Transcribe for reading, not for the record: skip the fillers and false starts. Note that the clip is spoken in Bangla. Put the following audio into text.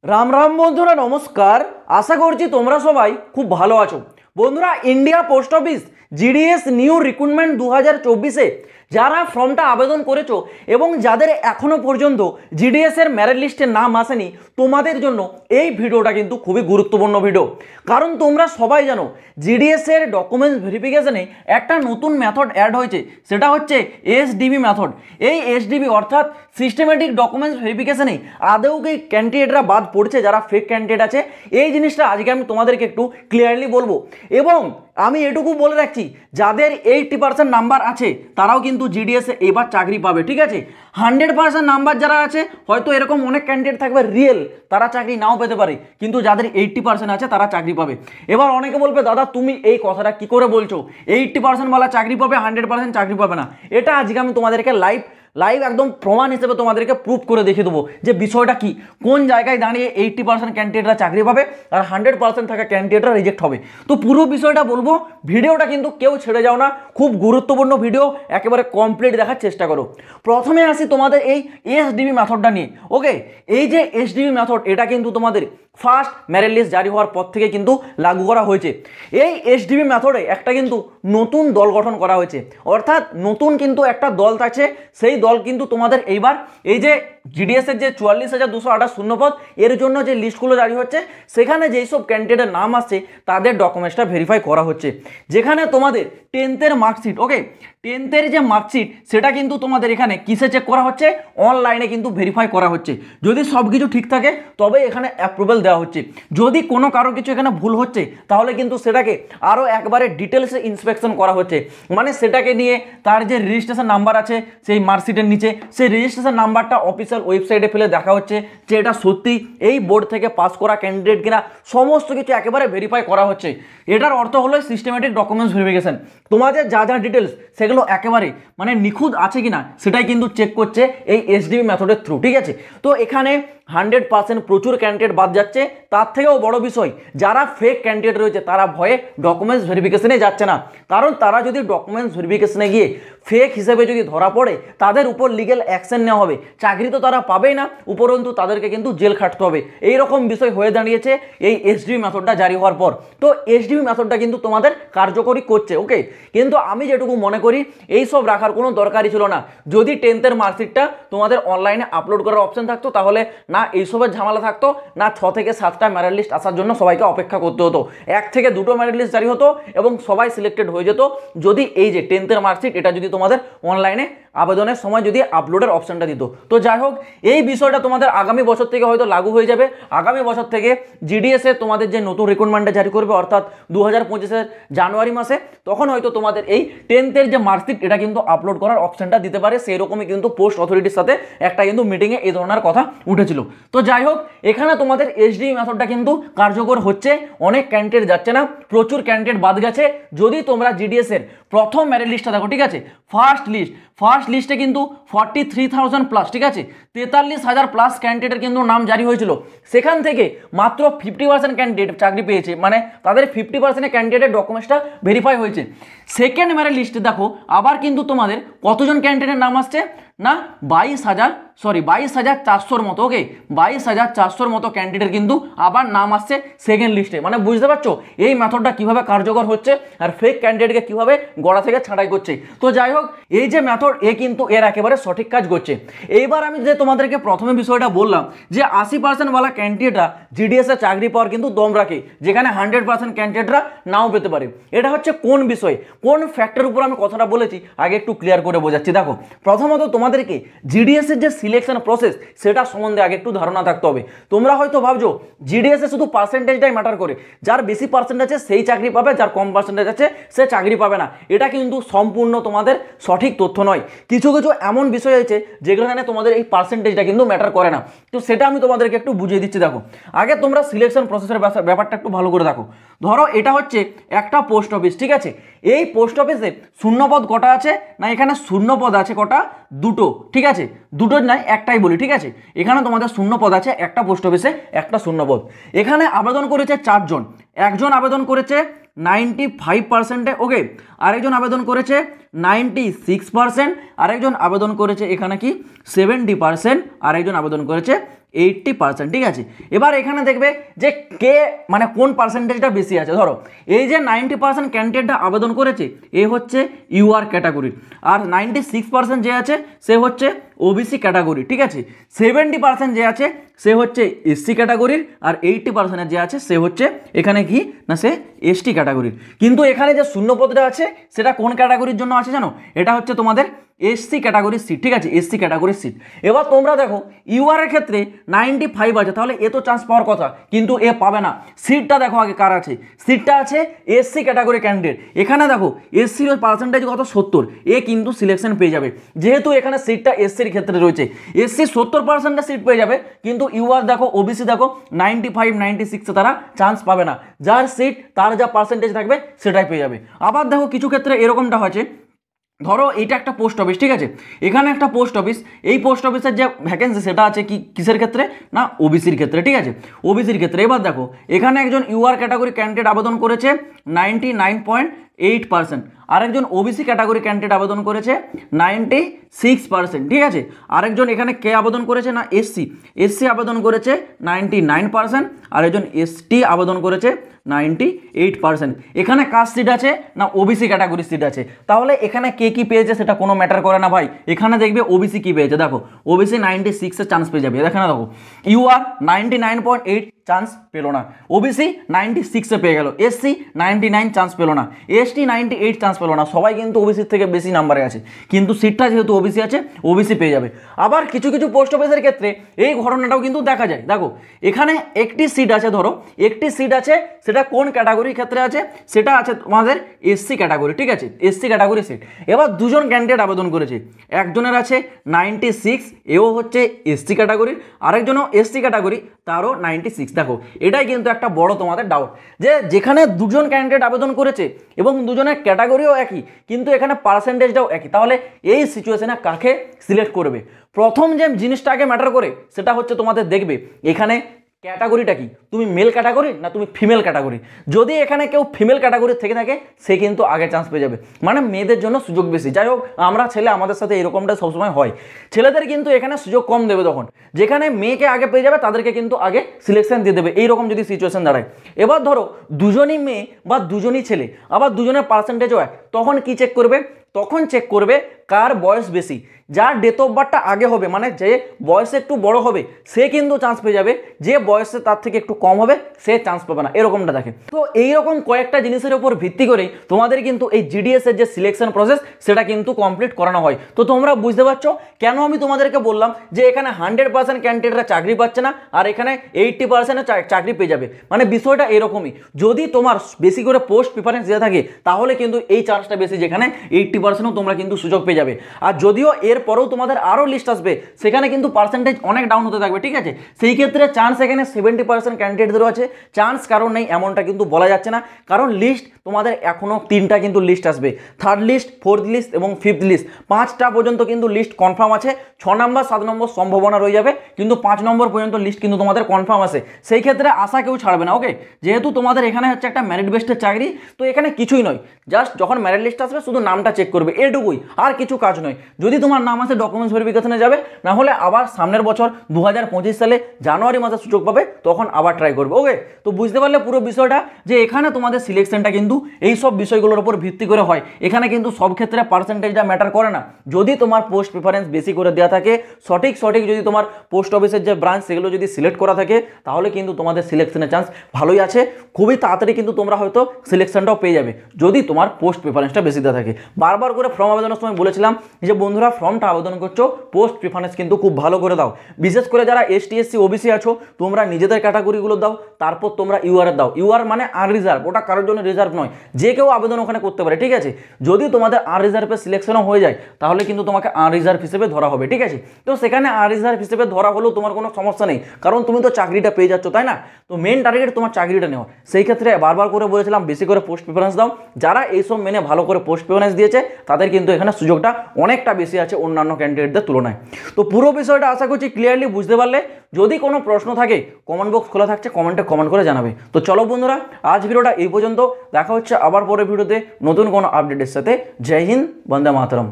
রাম রাম বন্ধুরা, নমস্কার। আশা করছি তোমরা সবাই খুব ভালো আছো। বন্ধুরা, India post office GDS new recruitment 2024-এ যারা ফর্মটা আবেদন করেছো এবং যাদের এখনো পর্যন্ত জিডিএস এর মেরিট লিস্টে নাম আসেনি, তোমাদের জন্য এই ভিডিওটা কিন্তু খুবই গুরুত্বপূর্ণ ভিডিও। কারণ তোমরা সবাই জানো জিডিএস এর ডকুমেন্টস ভেরিফিকেশনে একটা নতুন মেথড অ্যাড হয়েছে, সেটা হচ্ছে এসডিবি মেথড। এই এসডিবি অর্থাৎ সিস্টেমেটিক ডকুমেন্টস ভেরিফিকেশনে আদৌ কি ক্যান্ডিডেটরা বাদ পড়ছে যারা ফেক ক্যান্ডিডেট আছে, এই জিনিসটা আজকে আমি তোমাদেরকে একটু ক্লিয়ারলি বলবো। এবং আমি এটুকু বলে রাখছি, যাদের 80% নাম্বার আছে তারাও কিন্তু জিডিএসে এবার চাকরি পাবে, ঠিক আছে। 100% নাম্বার যারা আছে, হয়তো এরকম অনেক ক্যান্ডিডেট থাকবে রিয়েল, তারা চাকরি নাও পেতে পারে, কিন্তু যাদের 80% আছে তারা চাকরি পাবে। এবার অনেকে বলবে, দাদা তুমি এই কথাটা কি করে বলছো, 80% বলা চাকরি পাবে, 100% চাকরি পাবে না। এটা আজকে আমি তোমাদেরকে লাইভ একদম প্রমাণ হিসেবে তোমাদেরকে প্রুফ করে দেখিয়ে দেবো যে বিষয়টা কি, কোন জায়গায় দাঁড়িয়ে 80% ক্যান্ডিডেটরা চাকরি পাবে আর 100% থাকা ক্যান্ডিডেটরা রিজেক্ট হবে। তো পুরো বিষয়টা বলবো, ভিডিওটা কিন্তু কেউ ছেড়ে যাও না, খুব গুরুত্বপূর্ণ ভিডিও, একেবারে কমপ্লিট দেখার চেষ্টা করো। প্রথমে আসি তোমাদের এই এসডিবি মেথডটা নিয়ে। ওকে, এই যে এসডিবি মেথড, এটা কিন্তু তোমাদের ফার্স্ট মেরিট লিস্ট জারি হওয়ার পর থেকে কিন্তু লাগু করা হয়েছে। এই এসডিবি মেথডে একটা কিন্তু নতুন দল গঠন করা হয়েছে, অর্থাৎ নতুন কিন্তু একটা দল থাকছে। সেই দল কিন্তু তোমাদের এইবার এই যে জিডিএস এর যে 44,228 শূন্যপদ, এর জন্য যে লিস্টগুলো জারি হচ্ছে, সেখানে যেই সব ক্যান্ডিডেটের নাম আসছে তাদের ডকুমেন্টসটা ভেরিফাই করা হচ্ছে। যেখানে তোমাদের 10th মার্কশিট, ওকে, 10th যে মার্কশিট, সেটা কিন্তু তোমাদের এখানে কিসে চেক করা হচ্ছে, অনলাইনে কিন্তু ভেরিফাই করা হচ্ছে। যদি সব কিছু ঠিক থাকে তবে এখানে অ্যাপ্রুভেল দেওয়া হচ্ছে। যদি কোনো কারো কিছু এখানে ভুল হচ্ছে, তাহলে কিন্তু সেটাকে আরও একবারে ডিটেলসে ইন্সপেকশন করা হচ্ছে। মানে সেটাকে নিয়ে তার যে রেজিস্ট্রেশন নাম্বার আছে সেই মার্কশিটের নিচে, সেই রেজিস্ট্রেশন নাম্বারটা অফিসিয়াল ওয়েবসাইটে ফেলে দেখা হচ্ছে যে এটা সত্যি এই বোর্ড থেকে পাস করা ক্যান্ডিডেট কিনা, সমস্ত কিছু একেবারে ভেরিফাই করা হচ্ছে। এটার অর্থ হলো সিস্টেমেটিক ডকুমেন্টস ভেরিফিকেশন। তোমাদের যা যা ডিটেলস সেগুলো একেবারে মানে নিখুঁত আছে কিনা সেটাই কিন্তু চেক করছে এই এসডিবি মেথডের থ্রু, ঠিক আছে। তো এখানে 100% প্রচুর ক্যান্ডিডেট বাদ যাচ্ছে। তার থেকেও বড় বিষয়, যারা ফেক ক্যান্ডিডেট রয়েছে তারা ভয়ে ডকুমেন্টস ভেরিফিকেশনে যাচ্ছে না। কারণ তারা যদি ডকুমেন্টস ভেরিফিকেশনে গিয়ে ফেক হিসেবে যদি ধরা পড়ে, তাদের উপর লিগেল অ্যাকশন নেওয়া হবে। চাকরি তো তারা পাবেই না, উপরন্তু তাদেরকে কিন্তু জেল খাটতে হবে। এইরকম বিষয় হয়ে দাঁড়িয়েছে এই এসডিবি মেথডটা জারি হওয়ার পর। তো এসডিবি মেথডটা কিন্তু তোমাদের কার্যকরী করছে, ওকে। কিন্তু আমি যেটুকু মনে করি, এই সব রাখার কোনো দরকারই ছিল না। যদি 10th মার্কশিটটা তোমাদের অনলাইনে আপলোড করার অপশন থাকতো, তাহলে না এইসবের ঝামেলা থাকতো, না 6 থেকে 7টা মেরিট লিস্ট আসার জন্য সবাইকে অপেক্ষা করতে হতো। 1 থেকে 2টো মেরিট লিস্ট জারি হতো এবং সবাই সিলেক্টেড হয়ে যেত, যদি এই যে 10th মার্কশিট এটা যদি তোমাদের অনলাইনে আবেদনের সময় যদি আপলোডের অপশনটা দিত। তো যাই হোক, এই বিষয়টা তোমাদের আগামী বছর থেকে হয়তো লাগু হয়ে যাবে। আগামী বছর থেকে জিডিএস এর তোমাদের যে নতুন রিক্রুটমেন্টটা জারি করবে, অর্থাৎ 2025-এর জানুয়ারি মাসে, তখন হয়তো তোমাদের এই 10th যে মার্কশিট এটা কিন্তু আপলোড করার অপশনটা দিতে পারে। সেই রকমই কিন্তু পোস্ট অথরিটির সাথে একটা কিন্তু মিটিংয়ে এই ধরনের কথা উঠেছিল। তো যাই হোক, এখানে তোমাদের এসডিবি মেথডটা কিন্তু কার্যকর হচ্ছে। অনেক ক্যান্ডিডেট যাচ্ছে না, প্রচুর ক্যান্ডিডেট বাদ গেছে। যদি তোমরা জিডিএস এর প্রথম মেরিট লিস্টটা দেখো, ঠিক আছে, ফার্স্ট লিস্টে কিন্তু 43,000 প্লাস, ঠিক আছে, 43,000 প্লাস ক্যান্ডিডেটের কিন্তু নাম জারি হয়েছিল। সেখান থেকে মাত্র 50% ক্যান্ডিডেট চাকরি পেয়েছে, মানে তাদের 50% ক্যান্ডিডেটের ডকুমেন্টসটা ভেরিফাই হয়েছে। সেকেন্ড মেরিট লিস্টে দেখো, আবার কিন্তু তোমাদের কতজন ক্যান্ডিডেটের নাম আসছে না, 22,400-র মতো, ওকে, 22,400-র মতো ক্যান্ডিডেট কিন্তু আবার নাম আসছে সেকেন্ড লিস্টে। মানে বুঝতে পারছো এই মেথডটা কিভাবে কার্যকর হচ্ছে আর ফেক ক্যান্ডিডেটকে কিভাবে গড়া থেকে ছাঁটাই করছে। তো যাই হোক, এই যে মেথড কিন্তু এর একেবারে সঠিক কাজ করছে। এইবার আমি যে তোমাদেরকে প্রথমে বিষয়টা বললাম যে 80% ওয়ালা ক্যান্ডিডেটরা জিডিএস এ চাকরি পাওয়ার কিন্তু দম রাখে, যেখানে 100% ক্যান্ডিডেটরা নাও পেতে পারে। এটা হচ্ছে কোন বিষয়, কোন ফ্যাক্টর উপর আমি কথাটা বলেছি, আগে একটু ক্লিয়ার করে বোঝাচ্ছি। দেখো, প্রথমত তোমাদেরকে জিডিএস এর যে সিলেকশন প্রসেস সেটা সম্বন্ধে আগে একটু ধারণা থাকতে হবে। তোমরা হয়তো ভাবছো জিডিএস এ শুধু পার্সেন্টেজটাই ম্যাটার করে, যার বেশি পার্সেন্টেজ আছে সেই চাকরি পাবে, যার কম পার্সেন্টেজ আছে সে চাকরি পাবে না। এটা কিন্তু সম্পূর্ণ তোমাদের সঠিক তথ্য নয়। কিছু কিছু এমন বিষয় আছে যেখানে তোমাদের এই পার্সেন্টেজটা কিন্তু ম্যাটার করে না। তো সেটা আমি তোমাদেরকে একটু বুঝিয়ে দিচ্ছি। দেখো, আগে তোমরা সিলেকশন প্রসেসের ব্যাপারটা একটু ভালো করে দেখো। ধরো এটা হচ্ছে একটা পোস্ট অফিস, ঠিক আছে। এই পোস্ট অফিসে শূন্যপদ কটা আছে না, এখানে শূন্যপদ আছে কটা, 2টো, ঠিক আছে। 2টো নয়, একটাই বলি, ঠিক আছে। এখানে তোমাদের শূন্যপদ আছে একটা পোস্ট অফিসে, একটা শূন্যপদ। এখানে আবেদন করেছে 4 জন। একজন আবেদন করেছে 95%, ওকে, আরেকজন আবেদন করেছে 96%, আরেকজন আবেদন করেছে এখানে কি 70%, আরেকজন আবেদন করেছে 80%, ঠিক আছে। এবার এখানে দেখবে যে কে মানে কোন পার্সেন্টেজটা বেশি আছে। ধরো এই যে 90% ক্যান্ডিডেটটা আবেদন করেছে এ হচ্ছে ইউআর ক্যাটাগরির, আর 96% যে আছে সে হচ্ছে ওবিসি ক্যাটাগরি, ঠিক আছে। 70% যে আছে সে হচ্ছে এসসি ক্যাটাগরির, আর 80% যে আছে সে হচ্ছে এখানে কি না সে এসটি ক্যাটাগরির। কিন্তু এখানে যে শূন্যপদটা আছে সেটা কোন ক্যাটাগরির জন্য আছে জানো? এটা হচ্ছে তোমাদের এসসি ক্যাটাগরির সিট, ঠিক আছে, এসসি ক্যাটাগরির সিট। এবার তোমরা দেখো ইউআর এর ক্ষেত্রে 95 আছে, তাহলে এ তো চান্স পাওয়ার কথা, কিন্তু এ পাবে না। সিটটা দেখো আগে কার আছে, সিটটা আছে এসসি ক্যাটাগরি ক্যান্ডিডেট। এখানে দেখো এসসির পার্সেন্টেজ কত 70, এ কিন্তু সিলেকশন পেয়ে যাবে, যেহেতু এখানে সিটটা এসসির ক্ষেত্রে রয়েছে। এসসি 70% সিট পেয়ে যাবে, কিন্তু ইউআর দেখো ওবিসি দেখো 95 96 তারা চান্স পাবে না। যার সিট তার যা পার্সেন্টেজ থাকবে সেটাই পেয়ে যাবে। আবার দেখো কিছু ক্ষেত্রে এরকমটা হয়েছে, ধরো এইটা একটা পোস্ট অফিস, ঠিক আছে, এখানে একটা পোস্ট অফিস, এই পোস্ট অফিসের যে ভ্যাকেন্সি সেটা আছে কি কিসের ক্ষেত্রে না ওবিসির ক্ষেত্রে, ঠিক আছে, ওবিসির ক্ষেত্রে। এবার দেখো এখানে একজন ইউআর ক্যাটাগরি ক্যান্ডিডেট আবেদন করেছে 99.8%, আরেকজন ওবিসি ক্যাটাগরি ক্যান্ডিডেট আবেদন করেছে 96%, ঠিক আছে। আরেকজন এখানে কে আবেদন করেছে না এসসি, এসসি আবেদন করেছে 99%, আর একজন এসটি আবেদন করেছে 98%। এখানে কার সিট আছে না ওবিসি ক্যাটাগরি সিট আছে। তাহলে এখানে কে কি পেয়েছে সেটা কোনো ম্যাটার করে না ভাই, এখানে দেখবে ওবিসি কি পেয়েছে। দেখো ওবিসি 96 চান্স পেয়ে যাবে, দেখে না, দেখো ইউআর 99.8 চান্স পেলো না, ওবিসি 96 পেয়ে গেল, এসসি 99 চান্স পেলো না, এসটি 98 চান্স পেলো না। সবাই কিন্তু ওবিসির থেকে বেশি নাম্বারে আছে, কিন্তু সিটটা যেহেতু ওবিসি আছে ওবিসি পেয়ে যাবে। আবার কিছু কিছু পোস্ট অফিসের ক্ষেত্রে এই ঘটনাটাও কিন্তু দেখা যায়। দেখো এখানে একটি সিট আছে, ধরো একটি সিট আছে, সেটা কোন ক্যাটাগরির ক্ষেত্রে আছে, সেটা আছে তোমাদের এসসি ক্যাটাগরি, ঠিক আছে, এসসি ক্যাটাগরি সিট। এবার দুজন ক্যান্ডিডেট আবেদন করেছে, একজনের আছে 96, এও হচ্ছে এসসি ক্যাটাগরির, আরেকজনও এসসি ক্যাটাগরি, তারও 96। দেখো এটাই কিন্তু একটা বড় তোমাদের ডাউট, যে যেখানে দুজন ক্যান্ডিডেট আবেদন করেছে এবং দুজনের ক্যাটাগরিও একই, কিন্তু এখানে পার্সেন্টেজটাও একই, তাহলে এই সিচুয়েশনে কাকে সিলেক্ট করবে? প্রথম যে জিনিসটা আগে ম্যাটার করে সেটা হচ্ছে তোমাদের দেখবে এখানে ক্যাটাগরিটা কি, তুমি মেল ক্যাটাগরি না তুমি ফিমেল ক্যাটাগরি। যদি এখানে কেউ ফিমেল ক্যাটাগরি থেকে থাকে সে কিন্তু আগে চান্স পেয়ে যাবে, মানে মেয়েদের জন্য সুযোগ বেশি। যাই হোক আমরা ছেলে, আমাদের সাথে এরকমটা সবসময় হয়, ছেলেদের কিন্তু এখানে সুযোগ কম দেবে। তখন যেখানে মেয়েকে আগে পেয়ে যাবে তাদেরকে কিন্তু আগে সিলেকশন দিয়ে দেবে, এইরকম যদি সিচুয়েশন দাঁড়ায়। এবার ধরো দুজনই মেয়ে বা দুজনই ছেলে, আবার দুজনের পার্সেন্টেজও এক, তখন কি চেক করবে? তখন চেক করবে কার বয়স বেশি, যার ডেট অফ বার্থটা আগে হবে, মানে যে বয়সে একটু বড় হবে সে কিন্তু চান্স পেয়ে যাবে, যে বয়সে তার থেকে একটু কম হবে সে চান্স পাবে না, এরকমটা দেখে। তো এইরকম কয়েকটা জিনিসের উপর ভিত্তি করেই তোমাদের কিন্তু এই জিডিএস এর যে সিলেকশন প্রসেস সেটা কিন্তু কমপ্লিট করানো হয়। তো তোমরা বুঝতে পারছো কেন আমি তোমাদেরকে বললাম যে এখানে 100% ক্যান্ডিডেটরা চাকরি পাচ্ছে না, আর এখানে 80% চাকরি পেয়ে যাবে। মানে বিষয়টা এরকমই, যদি তোমার বেশি করে পোস্ট প্রিফারেন্স দেওয়া থাকে তাহলে কিন্তু এই চান্সটা বেশি, যেখানে 80%ও তোমরা কিন্তু সুযোগ পেয়ে যাবে। আর যদিও এর পরেও তোমাদের আরও লিস্ট আসবে, সেখানে কিন্তু পার্সেন্টেজ অনেক ডাউন হতে থাকবে, ঠিক আছে। সেই ক্ষেত্রে চান্স এখানে 70% ক্যান্ডিডেটদেরও আছে, চান্স কারণ নেই এমনটা কিন্তু বলা যাচ্ছে না, কারণ লিস্ট তোমাদের এখনও 3টা কিন্তু লিস্ট আসবে, থার্ড লিস্ট, ফোর্থ লিস্ট এবং ফিফথ লিস্ট, 5টা পর্যন্ত কিন্তু লিস্ট কনফার্ম আছে। 6 নম্বর 7 নম্বর সম্ভাবনা রয়ে যাবে, কিন্তু 5 নম্বর পর্যন্ত লিস্ট কিন্তু তোমাদের কনফার্ম আছে। সেই ক্ষেত্রে আশা কেউ ছাড়বে না, ওকে। যেহেতু তোমাদের এখানে হচ্ছে একটা মেরিট বেস্টের চাকরি, তো এখানে কিছুই নয়, জাস্ট যখন মেরিট লিস্ট আসবে শুধু নামটা চেক করবে, এটুকুই, আর কিছু কাজ নয়। যদি তোমার নাম আছে ডকুমেন্টস ভেরিফিকেশনে যাবে, না হলে আবার সামনের বছর 2025 সালে জানুয়ারি মাসে সুযোগ পাবে, তখন আবার ট্রাই করবে, ওকে। তো বুঝতে পারলে পুরো বিষয়টা, যে এখানে তোমাদের সিলেকশনটা কিন্তু এই সব বিষয়গুলোর উপর ভিত্তি করে হয়। এখানে কিন্তু সব ক্ষেত্রে পার্সেন্টেজটা ম্যাটার করে না। যদি তোমার পোস্ট প্রিফারেন্স বেশি করে দেওয়া থাকে, সঠিক যদি তোমার পোস্ট অফিসের যে ব্রাঞ্চ সেগুলো যদি সিলেক্ট করা থাকে, তাহলে কিন্তু তোমাদের সিলেকশনের চান্স ভালোই আছে। খুবই তাড়াতাড়ি কিন্তু তোমরা হয়তো সিলেকশনটাও পেয়ে যাবে, যদি তোমার পোস্ট প্রিফারেন্সটা বেশি দেওয়া থাকে। বারবার করে ফর্ম আবেদনের সময় বলেছিলাম যে বন্ধুরা ফর্মটা আবেদন করছো পোস্ট প্রিফারেন্স কিন্তু খুব ভালো করে দাও, বিশেষ করে যারা এসটি এসসি ওবিসি আছো তোমরা নিজেদের ক্যাটাগরিগুলো দাও, তারপর তোমরা ইউআর দাও। ইউআর মানে আনরিজার্ভ, ওটা কারোর জন্য রিজার্ভ নয়, যে কেউ আবেদন ওখানে করতে পারে, ঠিক আছে। যদি তোমাদের আনরিজার্ভে সিলেকশনও হয়ে যায় তাহলে কিন্তু তোমাকে আনরিজার্ভ হিসেবে ধরা হবে, ঠিক আছে। তো সেখানে আনরিজার্ভ হিসেবে ধরা হলেও তোমার কোনো সমস্যা নেই, কারণ তুমি তো চাকরিটা পেয়ে যাচ্ছ, তাই না। তো মেন টার্গেট তোমার চাকরিটা নেওয়া। সেই ক্ষেত্রে বারবার করে বলেছিলাম বেশি করে পোস্ট প্রিফারেন্স দাও। যারা এইসব মেনে ভালো করে পোস্ট প্রিফারেন্স দিয়েছে তাদের কিন্তু এখানে সুযোগটা অনেকটা বেশি আছে অন্যান্য ক্যান্ডিডেটদের তুলনায়। তো পুরো বিষয়টা আশা করছি ক্লিয়ারলি বুঝতে পারলে। যদি কোনো প্রশ্ন থাকে কমেন্ট বক্স খোলা থাকছে, কমেন্টে কমেন্ট করে জানাবে। তো চলো বন্ধুরা, আজ ভিডিওটা এই পর্যন্ত, দেখা হচ্ছে আবার পরে ভিডিওতে নতুন কোনো আপডেটের সাথে। জয় হিন্দ, বন্দে মাতরম।